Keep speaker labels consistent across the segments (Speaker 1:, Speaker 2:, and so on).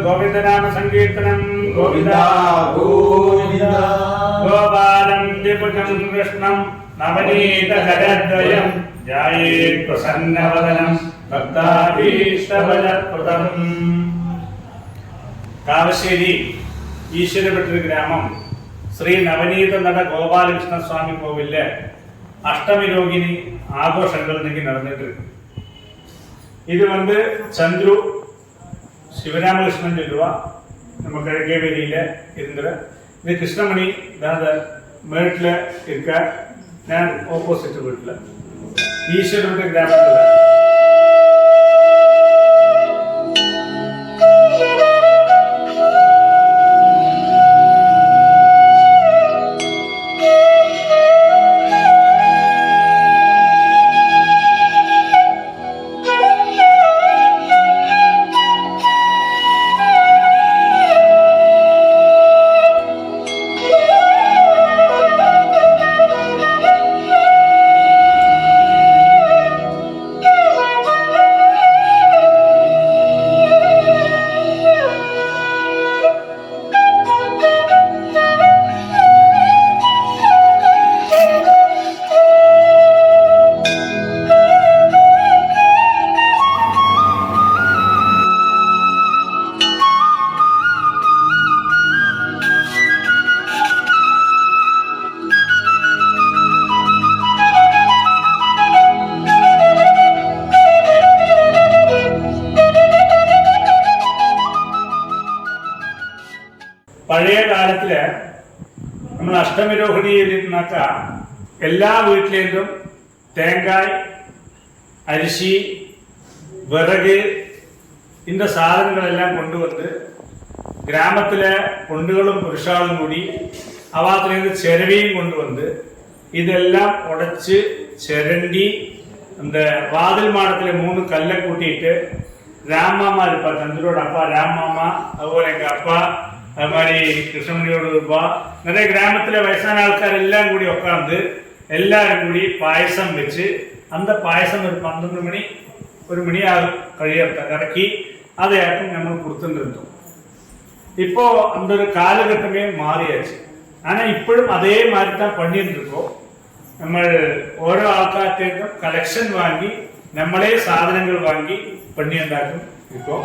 Speaker 1: गोविंदनाम संकीर्तनम
Speaker 2: गोविंदा गोविंदा
Speaker 1: गोपालं द्विभुजं कृष्णं नवनीत जगद्वयं ध्यायेत् प्रसन्नवदनं भक्ताभीष्टफलप्रदम्. കാവശ്ശേരി ഈശ്വരപെട്ടൂർ ഗ്രാമം ശ്രീ നവനീത നട ഗോപാലകൃഷ്ണ സ്വാമി കോവിലില് അഷ്ടമി രോഗിണി ആഘോഷങ്ങൾ இன்னைக்கு நடந்துட்டு இருக்கு. இது சந்துரு சிவராமகிருஷ்ணன் சொல்லுவா. நம்ம கிழக்கே வெளியில இருந்துற இது கிருஷ்ணமணி தான் மேட்ல இருக்க. நான் ஆப்போசிட் வீட்டுல ஈஸ்வரபெட்டூர் கிராமத்துல പഴയ കാലത്തില് നമ്മൾ അഷ്ടമി രോഹിണിയിലിരുന്നാക്ക എല്ലാ വീട്ടിലേക്കും തേങ്ങായ് അരിശി വിറക് இந்த സാധനങ്ങളെല്ലാം കൊണ്ടുവന്ന് ഗ്രാമത്തിലെ പെണ്ണുകളും പുരുഷാളും കൂടി അവാത്തിലേക്ക് ചിരവിയും കൊണ്ടുവന്ന് ഇതെല്ലാം ഉടച്ച് ചിരണ്ടി വാതിൽ മാടത്തിലെ 3 കല്ല കൂട്ടിയിട്ട് രാമമാർ ഇപ്പൊ ചന്ദ്രോട് അപ്പ രാമമ്മ അതുപോലെ അപ്പ அது மாதிரி கிருஷ்ணமணியோடு இருப்பா. நிறைய கிராமத்துல வயசான ஆட்கள் எல்லாம் கூடி உட்காந்து எல்லாரும் கூடி பாயசம் வச்சு அந்த பாயசம் ஒரு 12 மணி 1 மணி கறக்கி அதை யாருக்கும் நம்ம கொடுத்துருந்தோம். இப்போ அந்த ஒரு காலகட்டமே மாறியாச்சு. ஆனா இப்பழும் அதே மாதிரி தான் பண்ணிட்டு இருக்கோம். நம்ம ഓരോ ആൾക്കാർക്കും കളക്ഷൻ വാങ്ങി നമ്മളെ സാധനങ്ങൾ വാങ്ങി പണി ഉണ്ടാക്കും. ഇപ്പോ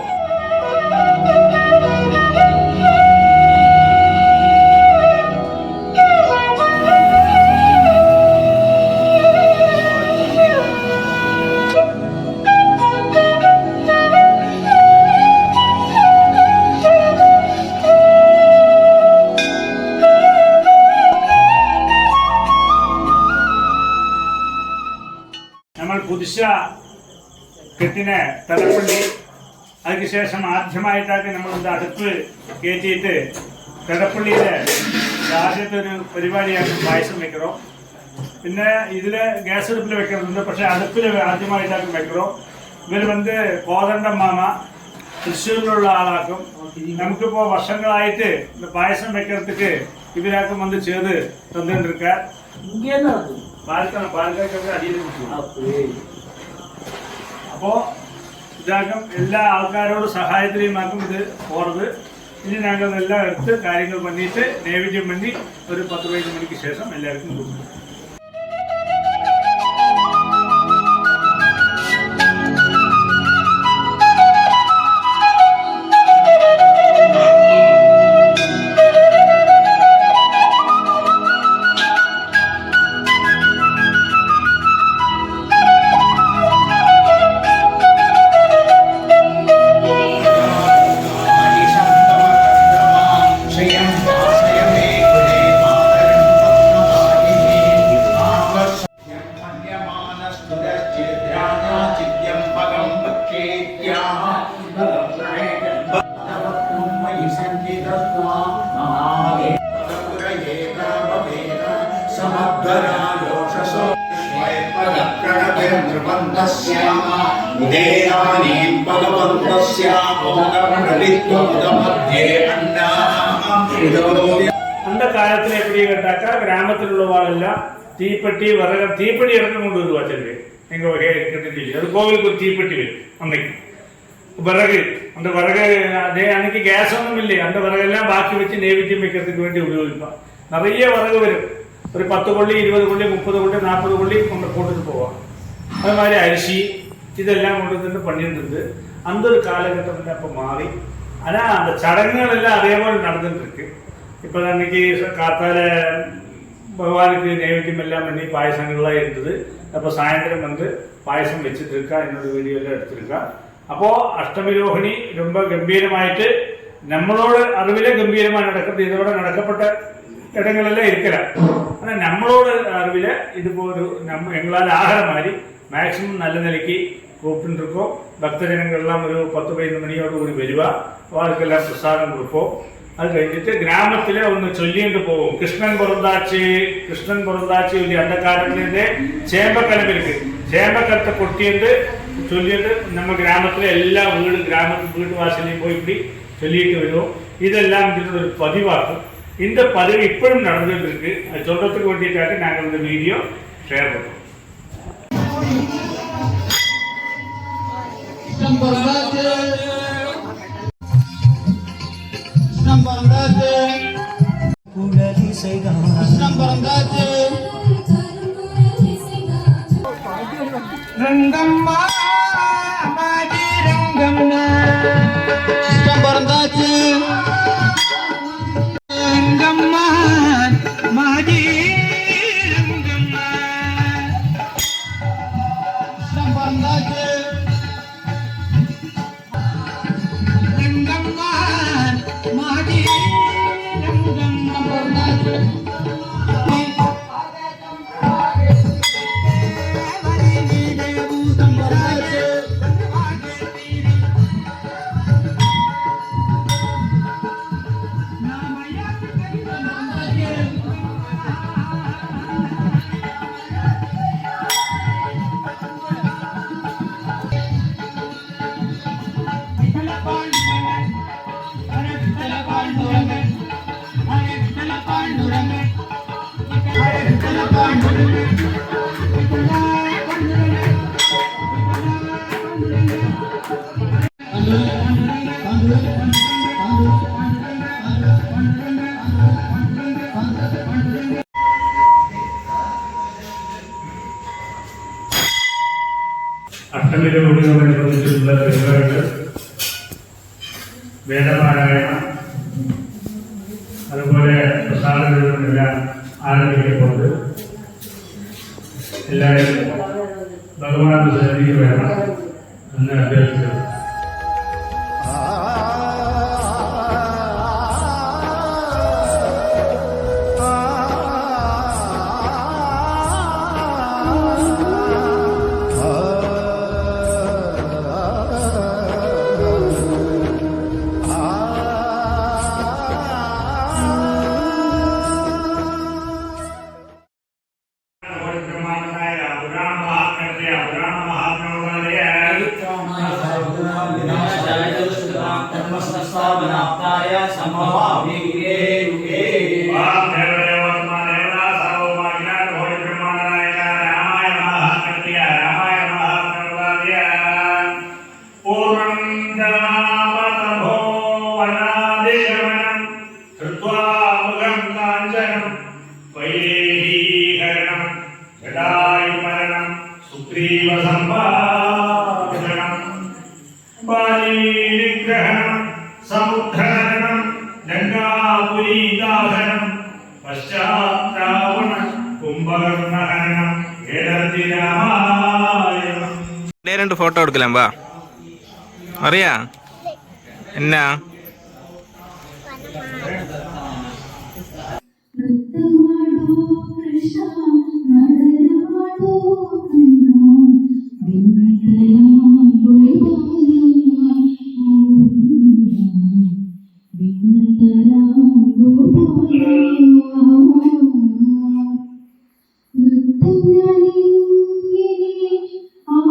Speaker 1: പുതുശ കെട്ടിന തലപ്പള്ളി അതിനുശേഷം ആദ്യമായിട്ടൊക്കെ നമ്മൾ അടുപ്പ് കയറ്റിയിട്ട് തലപ്പള്ളിയിലെ ആദ്യത്തെ ഒരു പരിപാടിയാണ് പായസം വെക്കറോ. പിന്നെ ഇതില് ഗ്യാസ് അടുപ്പിൽ വെക്കുന്നുണ്ട്, പക്ഷെ അടുപ്പിൽ ആദ്യമായിട്ടൊക്കെ വെക്കറോ. ഇവർ കോതണ്ടം മാമ തൃശ്ശൂരിലുള്ള ആളാക്കും. നമുക്കിപ്പോ വർഷങ്ങളായിട്ട് പായസം വെக்கிறதுக்கு ഇവരാക്കും ചെയ്ത് തന്നിട്ടിരിക്ക. പാലക്കാടൊക്കെ അടിയിൽ അപ്പോ ഇതാക്കും എല്ലാ ആൾക്കാരോടും സഹായത്തിലേക്കും ഇത് പോറത്. ഇനി ഞങ്ങൾ എല്ലാം എടുത്ത് കാര്യങ്ങൾ പണിയിട്ട് നൈവേദ്യം പണി ഒരു 10-15 മണിക്ക് ശേഷം എല്ലാവർക്കും കൊടുക്കും.
Speaker 2: श्यामा उदेरानीं भगवन्तः श्यामोदप्रवित्वमुदमध्ये अन्नामृतोऽपि
Speaker 1: அந்த காலத்தில் எப்படி கேட்டாக்கா கிராமத்தில் உள்ளவாளெல்லாம் தீப்பெட்டி தீப்பெட்டி இறக்கம் கொண்டு வருவா சொல்லி எங்கள் வகையாக இருக்கிறது அது கோவிலுக்கு ஒரு தீப்பெட்டி வரும் அன்னைக்கு விறகு அந்த விறகு அதே அன்னைக்கு கேஸ் ஒன்றும் இல்லை அந்த விறகெல்லாம் பாக்கி வச்சு நைவேத்தியம் வைக்கிறதுக்கு வேண்டி உபயோகிப்பான் நிறைய விறகு வரும் ஒரு 10 கொள்ளி 20 கொள்ளி 30 கொள்ளி 40 கொள்ளி கொண்டு போட்டுட்டு போவான் அது மாதிரி அரிசி இதெல்லாம் கொண்டு வந்து பண்ணிட்டு இருந்து அந்த ஒரு காலகட்டத்தில் அப்போ மாறி ஆனால் அந்த சடங்குகள் எல்லாம் அதே மாதிரி நடந்துட்டு இருக்கு இப்போ அன்னைக்கு காத்தால பகவானுக்கு நைவேத்தியம் எல்லாம் பண்ணி பாயசங்கள்லாம் இருந்தது அப்போ சாயந்தரம் வந்து பாயசம் வச்சுட்டு இருக்கா என்னோட வீடியோவில் எடுத்திருக்கா அப்போ அஷ்டமி ரோഹിണി ரொம்ப கம்பீரமாயிட்டு நம்மளோட அறிவிலே கம்பீரமாக நடக்கிறது இதோட நடக்கப்பட்ட இடங்களெல்லாம் இருக்கிறார் ஆனால் நம்மளோட அறிவில இது ஒரு எங்களால் ஆகிற மாதிரி மேக்சிமம் நல்ல நிலைக்கு கூப்பிட்டு இருக்கோம் பக்தஜனங்கள்லாம் ஒரு 10-15 மணியோடு கூடி வருவா வாழ்க்கையெல்லாம் பிரசாதம் கொடுப்போம் அது കഴിഞ്ഞിട്ട് ഗ്രാമത്തിലെ ഒന്ന് ചൊല്ലിയിട്ട് പോകും കൃഷ്ണൻ പിറந்தாச்சு அந்த காலத்திலேருந்தே ചേമ്പക്കലം இருக்கு ചേമ്പക്കലത്തെ കൊട്ടിയിട്ട് ചൊല്ലിയിട്ട് நம்ம கிராமத்தில் எல்லா வீட்டு வாசலையும் போய் இப்படி சொல்லிட்டு வருவோம் இதெல்லாம் ஒரு பதிவாகும் இந்த பதிவு இப்பவும் நடந்துட்டு இருக்கு அது சொல்றதுக்கு வேண்டியதாக நாங்கள் இந்த வீடியோ ஷேர் பண்ணுறோம்
Speaker 3: ரங்கம்மா மாடி ரங்கம்மா இஷ்டம் பிறந்தாச்சு ரங்கம்மா மாடி ரங்கம்மா இஷ்டம் பிறந்தாச்சு ரங்கம்மா மாடி ரங்கம்மா பிறந்தாச்சு
Speaker 1: അഷ്ടമിയോടനുബന്ധിച്ചിട്ടുള്ള പരിപാടികൾ വേദപാരായണം അതുപോലെ പ്രസാദങ്ങളെല്ലാം ആരംഭിക്കുമ്പോൾ എല്ലാവരും ഭഗവാന്റെ സന്നിധിയിൽ വേണം എന്ന് അഭ്യർത്ഥിക്കുന്നു. സമുദ്ധാരണം ലങ്കാപുരീദാഹനം പശ്ചാത്രാവണ കുംഭകർണഹനം ഏതതിരാമായണം.
Speaker 4: 2 ഫോട്ടോ എടുക്കലാം വാ അറിയാ എന്നാ
Speaker 5: ആ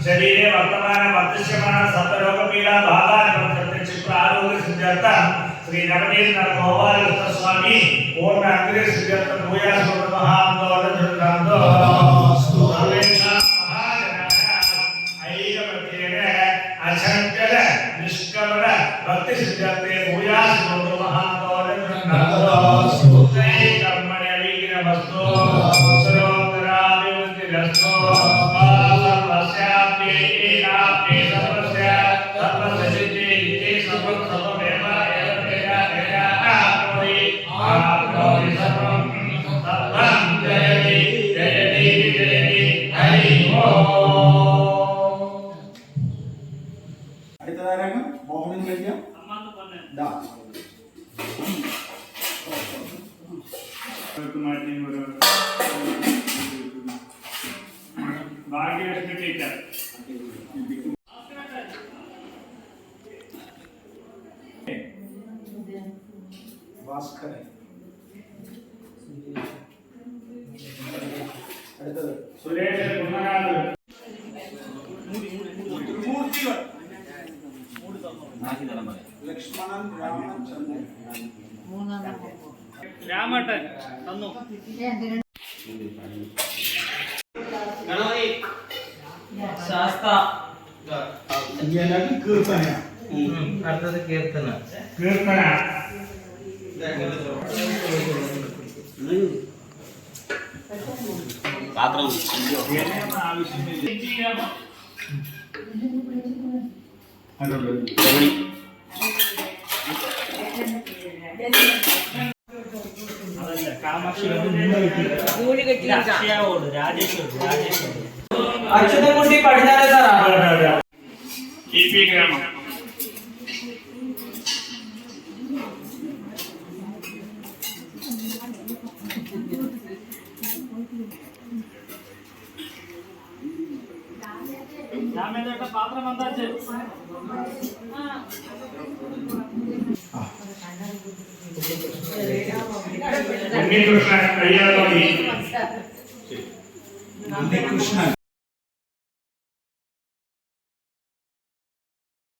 Speaker 1: शरीरे वर्तमान वर्तमान सर्वरोगपीड़ा श्री नवनीत गोपाल स्वामी ओम अग्रे सिद्धर्थ भूया महांदो अचंचल निष्कपट भक्ति सिद्धर्थे भूया महांदो कर्मण्य विघ्न वस्तु सर्वोत्तराभिवृद्धिरस्तु भाग्यलक्ष्मी टीचर
Speaker 2: ഭാസ്കരൻ
Speaker 1: സുരേഷ് കുന്നനാട്
Speaker 2: ലക്ഷ്മണൻ രാമചന്ദ്രൻ
Speaker 5: രാമട്ടൻ തന്നു ശാസ്ത
Speaker 2: കീർത്തന
Speaker 4: അടുത്തത് കീർത്തന
Speaker 1: കീർത്തന
Speaker 5: അച്യുതൻകുട്ടി പടിഞ്ഞാറേ സാറാ
Speaker 1: ഗ്രാമം പാത്രം എന്താ ഉണ്ണികൃഷ്ണൻ കയ്യാളി
Speaker 2: ഉണ്ണികൃഷ്ണൻ